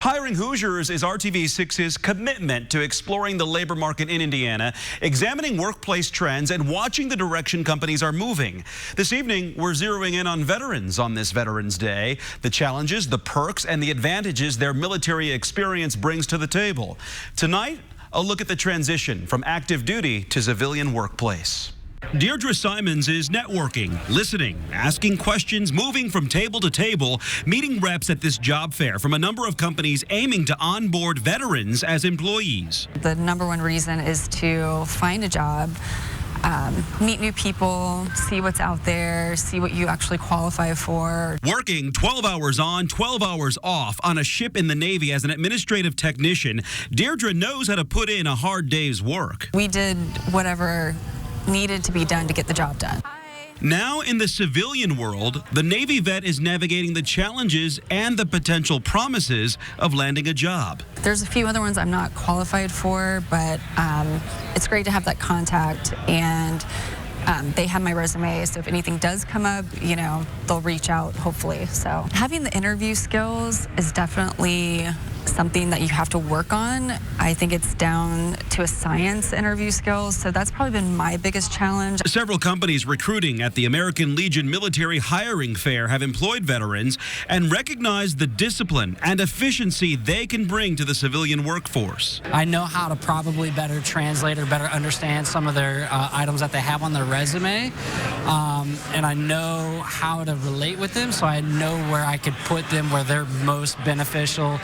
Hiring Hoosiers is RTV6's commitment to exploring the labor market in Indiana, examining workplace trends, and watching the direction companies are moving. This evening, we're zeroing in on veterans on this Veterans Day, the challenges, the perks, and the advantages their military experience brings to the table. Tonight, a look at the transition from active duty to civilian workplace. Deirdre Simons is networking, listening, asking questions, moving from table to table, meeting reps at this job fair from a number of companies aiming to onboard veterans as employees. The number one reason is to find a job, meet new people, see what's out there, see what you actually qualify for. Working 12 hours on, 12 hours off on a ship in the Navy as an administrative technician, Deirdre knows how to put in a hard day's work. We did whatever needed to be done to get the job done. Now in the civilian world, the Navy vet is navigating the challenges and the potential promises of landing a job. There's a few other ones I'm not qualified for, but it's great to have that contact, and they have my resume, so if anything does come up, you know, they'll reach out, hopefully. So having the interview skills is definitely something that you have to work on. I think it's down to a science interview skills, so that's probably been my biggest challenge. Several companies recruiting at the American Legion Military Hiring Fair have employed veterans and recognized the discipline and efficiency they can bring to the civilian workforce. I know how to probably better translate or better understand some of their items that they have on their resume, and I know how to relate with them, so I know where I could put them where they're most beneficial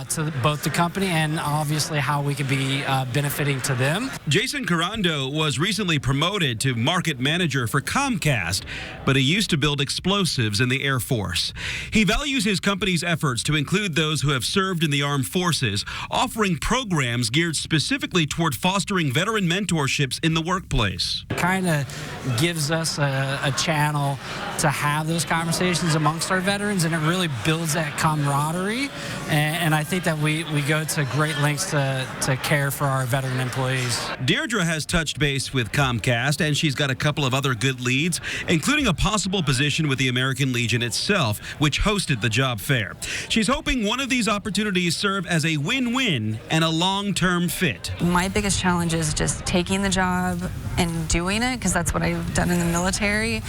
to both the company and obviously how we could be benefiting to them. Jason Carando was recently promoted to market manager for Comcast, but he used to build explosives in the Air Force. He values his company's efforts to include those who have served in the armed forces, offering programs geared specifically toward fostering veteran mentorships in the workplace. It kind of gives us a channel to have those conversations amongst our veterans, and it really builds that camaraderie, and I think that we go to great lengths to care for our veteran employees. Deirdre has touched base with Comcast, and she's got a couple of other good leads, including a possible position with the American Legion itself, which hosted the job fair. She's hoping one of these opportunities serve as a win-win and a long-term fit. My biggest challenge is just taking the job and doing it, because that's what I've done in the military,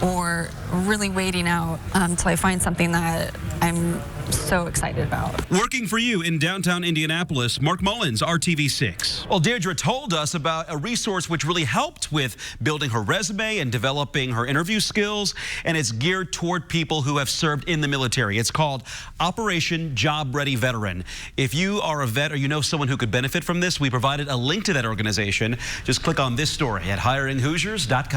or really waiting out until I find something that I'm so excited about. Working for you in downtown Indianapolis, Mark Mullins, RTV6. Well, Deirdre told us about a resource which really helped with building her resume and developing her interview skills, and it's geared toward people who have served in the military. It's called Operation Job Ready Veteran. If you are a vet or you know someone who could benefit from this, we provided a link to that organization. Just click on this story at hiringhoosiers.com.